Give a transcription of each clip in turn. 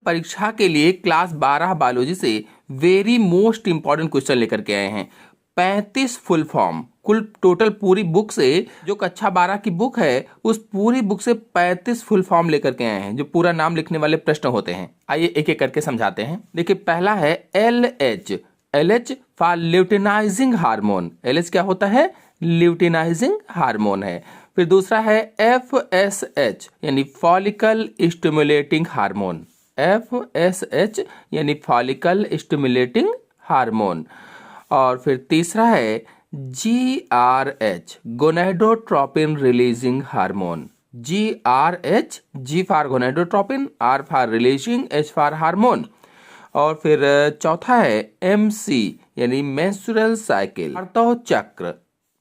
परीक्षा के लिए क्लास 12 बायोलॉजी से वेरी मोस्ट इंपॉर्टेंट क्वेश्चन लेकर के आए हैं। 35 फुल फॉर्म, कुल टोटल पूरी बुक से, जो कक्षा 12 की बुक है उस पूरी बुक से 35 फुल फॉर्म लेकर के आए हैं, जो पूरा नाम लिखने वाले प्रश्न होते हैं। आइए एक एक करके समझाते हैं। देखिए, पहला है LH। LH for luteinizing hormone. LH क्या होता है? ल्यूटिनाइजिंग हार्मोन है। फिर दूसरा है FSH यानी फॉलिकल स्टिमुलेटिंग हार्मोन। FSH यानी फॉलिकल स्टिमुलेटिंग हार्मोन। और फिर तीसरा है GRH gonadotropin releasing hormone. GRH, G for gonadotropin, R for releasing, H for hormone. और फिर चौथा है MC यानी मेंस्ट्रुअल साइकिल, आर्तो चक्र।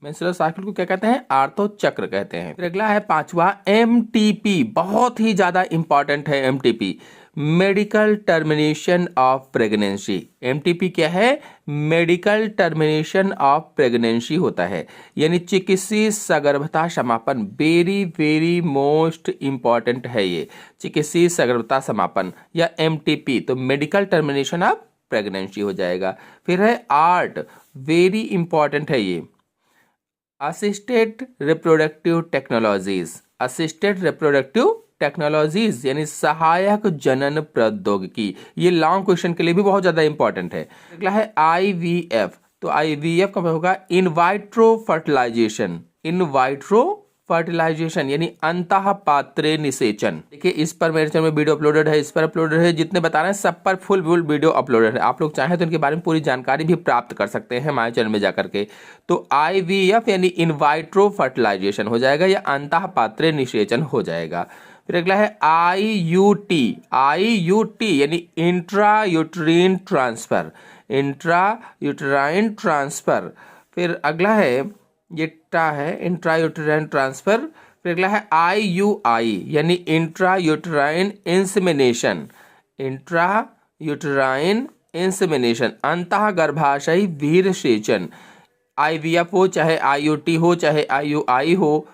मेंस्ट्रुअल साइकिल को क्या कहते हैं? आर्तो चक्र कहते हैं। फिर अगला है पांचवा MTP, बहुत ही ज्यादा इंपॉर्टेंट है MTP, medical termination of pregnancy. MTP क्या है? मेडिकल टर्मिनेशन ऑफ प्रेगनेंसी होता है, यानी चिकित्सीय सगर्भता समापन। वेरी वेरी मोस्ट इंपॉर्टेंट है ये, चिकित्सीय सगर्भता समापन या MTP, तो मेडिकल टर्मिनेशन ऑफ प्रेगनेंसी हो जाएगा। फिर है आर्ट, वेरी इंपॉर्टेंट है ये, assisted reproductive technologies. Assisted reproductive technologies यानी सहायक जनन प्रौद्योगिकी। ये लॉन्ग क्वेश्चन के लिए भी बहुत ज्यादा इंपॉर्टेंट है। अगला है IVF, तो IVF का होगा इन वाइट्रो फर्टिलाइजेशन। इन वाइट्रो फर्टिलाइजेशन यानी अंतः पात्रे निषेचन। देखिए, इस पर मेरे चैनल में वीडियो अपलोडेड है, इस पर अपलोडेड है, जितने बता रहे हैं सब पर फुल वीडियो अपलोडेड है। आप लोग चाहें तो इनके बारे में पूरी जानकारी भी प्राप्त कर सकते हैं हमारे चैनल में जाकर के। तो IVF यानी इन वाइट्रो फर्टिलाइजेशन हो जाएगा या अंतः पात्रे निषेचन हो जाएगा। फिर अगला है IUT। IUT यानी intra uterine transfer. Intra uterine transfer. फिर अगला है, ये टा है, इंट्रा यूट्राइन ट्रांसफर। फिर अगला है IUI यानी intra uterine insemination. Intra uterine insemination, अंतः गर्भाशयी वीर्य सेचन। IVF हो चाहे IUT हो चाहे IUI हो,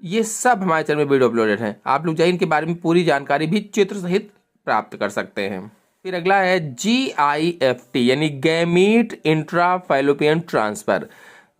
ये सब हमारे चैनल में वीडियो अपलोडेड है। आप लोग जाइए, इनके बारे में पूरी जानकारी भी चित्र सहित प्राप्त कर सकते हैं। फिर अगला है GIFT यानी gamete intra fallopian transfer.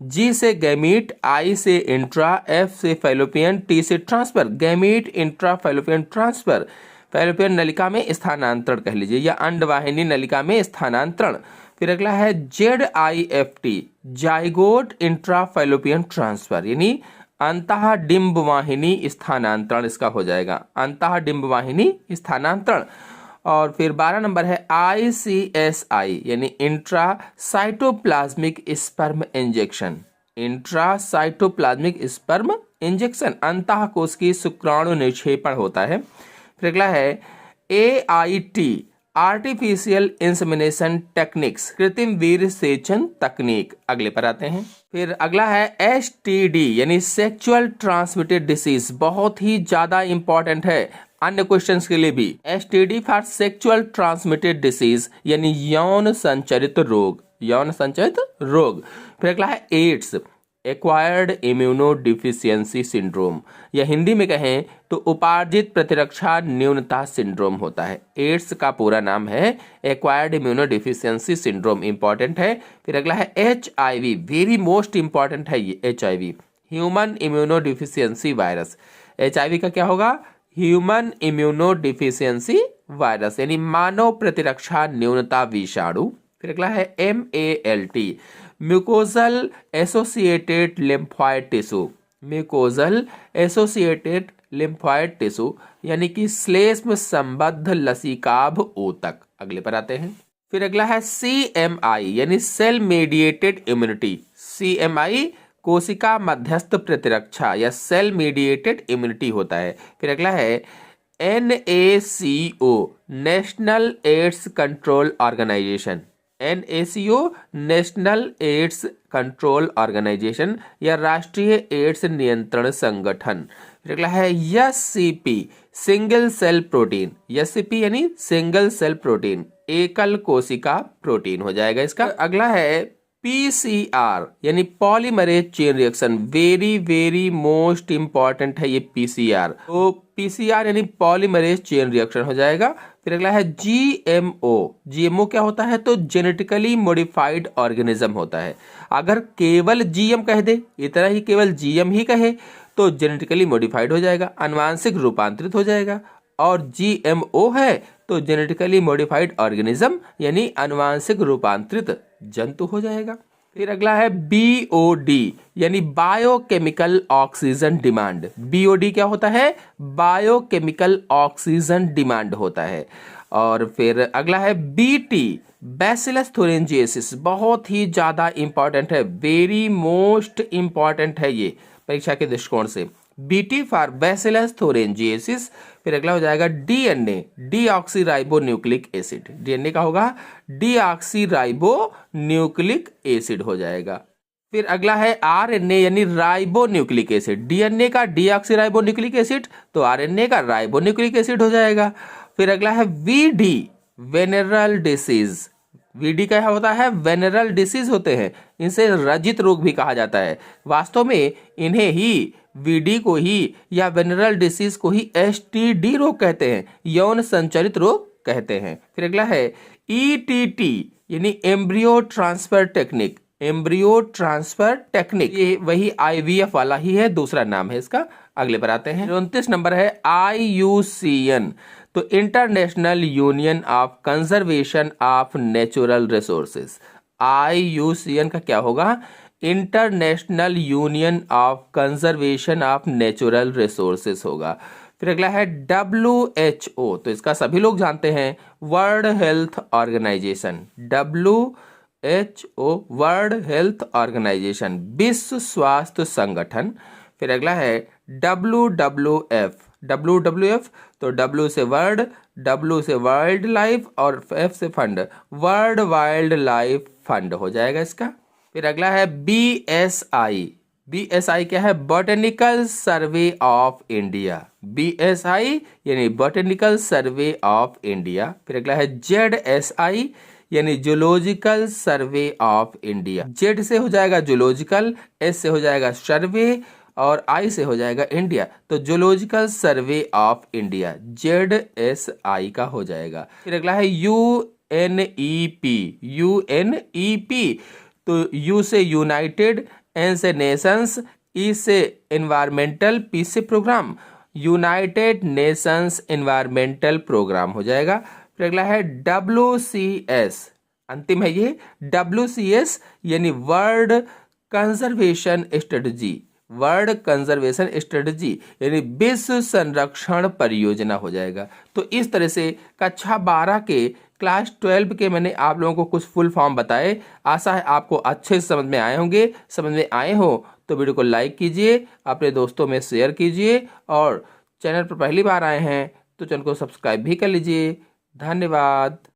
G से गैमीट, I से इंट्रा, F से फैलोपियन, T से transfer. Gamete intra fallopian transfer, fallopian नलिका में स्थानांतरण कह लीजिए या अंडवाहिनी नलिका में स्थानांतरण। फिर अगला है ZIFT zygote intra fallopian transfer यानी अंतः डिंबवाहिनी स्थानांतरण, इसका हो जाएगा अंतः डिंबवाहिनी स्थानांतरण। और फिर 12 नंबर है ICSI यानी intra cytoplasmic sperm injection. Intra cytoplasmic sperm injection, अंतः कोश की शुक्राणु निक्षेपण होता है। फिर अगला है AIT आर्टिफिशियल इंसेमिनेशन टेक्निक्स, कृत्रिम वीर्य सेचन तकनीक। अगले पर आते हैं। फिर अगला है STD यानी सेक्सुअल ट्रांसमिटेड डिसीज, बहुत ही ज्यादा इंपॉर्टेंट है अन्य क्वेश्चंस के लिए भी। STD for sexual transmitted disease यानी यौन संचरित रोग। यौन संचरित रोग। फिर अगला है AIDS acquired immuno deficiency syndrome, या हिंदी में कहें तो उपार्जित प्रतिरक्षा न्यूनता सिंड्रोम होता है। एड्स का पूरा नाम है acquired immuno deficiency syndrome, important है। फिर अगला है HIV, वेरी मोस्ट इंपॉर्टेंट है ये HIV, human immuno deficiency virus. HIV का क्या होगा? ह्यूमन इम्यूनो डिफिशियंसी वायरस यानी मानव प्रतिरक्षा न्यूनता विषाणु। फिर अगला है MALT mucosal associated lymphoid tissue. Mucosal associated lymphoid tissue यानी कि श्लेष्म संबद्ध लसिकाभ ऊतक। अगले पर आते हैं। फिर अगला है CMI यानी सेल मीडिएटेड इम्यूनिटी। CMI कोशिका मध्यस्थ प्रतिरक्षा या सेल मीडिएटेड इम्यूनिटी होता है। फिर अगला है NACO national AIDS control organisation. NACO national AIDS control organisation या राष्ट्रीय एड्स नियंत्रण संगठन। फिर अगला है SCP single cell protein. SCP यानी सिंगल सेल प्रोटीन, एकल कोशिका प्रोटीन हो जाएगा इसका। अगला है PCR यानी polymerase chain reaction, very very most important है ये PCR। तो PCR यानी पॉलीमरेज चेन रिएक्शन हो जाएगा। फिर अगला है जीएमओ। जीएमओ क्या होता है? तो जेनेटिकली मॉडिफाइड ऑर्गेनिज्म होता है। अगर केवल जीएम कह दे, इतना ही केवल जीएम ही कहे तो जेनेटिकली मॉडिफाइड हो जाएगा, अनुवांशिक रूपांतरित हो जाएगा। और जीएमओ है तो जेनेटिकली मॉडिफाइड ऑर्गेनिज्म यानी अनुवांशिक रूपांतरित जंतु हो जाएगा। फिर अगला है बीओडी यानी बायोकेमिकल ऑक्सीजन डिमांड। बीओडी क्या होता है? बायोकेमिकल ऑक्सीजन डिमांड होता है। और फिर अगला है बीटी बैसिलस थुरिंजिएसिस, बहुत ही ज्यादा इंपॉर्टेंट है, वेरी मोस्ट इंपॉर्टेंट है ये परीक्षा के दृष्टिकोण से। BT for bacillus thuringiensis. फिर अगला हो जाएगा DNA, deoxyribo nucleic acid. DNA का होगा डीऑक्सीराइबो न्यूक्लिक एसिड हो जाएगा। फिर अगला है आरएनए यानी राइबो न्यूक्लिक एसिड। डीएनए का डीऑक्सीराइबो न्यूक्लिक एसिड तो आरएनए का राइबो न्यूक्लिक एसिड हो जाएगा। फिर अगला है वीडी वेनेरल डिसीज। वीडी क्या होता है? वेनेरल डिसीज होते हैं, इनसे रजित रोग भी कहा जाता है। वास्तव में इन्हें ही, वीडी को ही या वेनेरल डिसीज को ही एसटीडी रोग कहते हैं, यौन संचरित रोग कहते हैं। फिर अगला है ईटीटी यानी embryo transfer technique. Embryo transfer technique ये वही आईवीएफ वाला ही है, दूसरा नाम है इसका। अगले पर आते हैं। 29 नंबर है IUCN, तो international union of conservation of natural resources. IUCN का क्या होगा? International union of conservation of natural resources होगा। फिर अगला है WHO, तो इसका सभी लोग जानते हैं, world health organisation. WHO world health organisation, विश्व स्वास्थ्य संगठन। फिर अगला है WWF। WWF तो W से वर्ल्ड, W से वाइल्ड लाइफ और F से fund, world wild life fund हो जाएगा इसका। फिर अगला है BSI। BSI क्या है? Botanical survey of India. BSI यानी बॉटेनिकल सर्वे ऑफ इंडिया। फिर अगला है ZSI यानी zoological survey of India. Z से हो जाएगा जूलॉजिकल, S से हो जाएगा सर्वे और I से हो जाएगा इंडिया, तो zoological survey of India ZSI का हो जाएगा। फिर अगला है UNEP। UNEP तो U से यूनाइटेड, N से नेशंस, E से एनवायरमेंटल, P से programme, united nations environmental programme हो जाएगा। फिर अगला है WCS, अंतिम है ये, WCS यानी world conservation strategy. World conservation strategy यानी विश्व संरक्षण परियोजना हो जाएगा। तो इस तरह से कक्षा 12 के क्लास 12 के मैंने आप लोगों को कुछ फुल फॉर्म बताए। आशा है आपको अच्छे से समझ में आए होंगे। समझ में आए हो तो वीडियो को लाइक कीजिए, अपने दोस्तों में शेयर कीजिए, और चैनल पर पहली बार आए हैं तो चैनल को सब्सक्राइब भी कर लीजिए। धन्यवाद।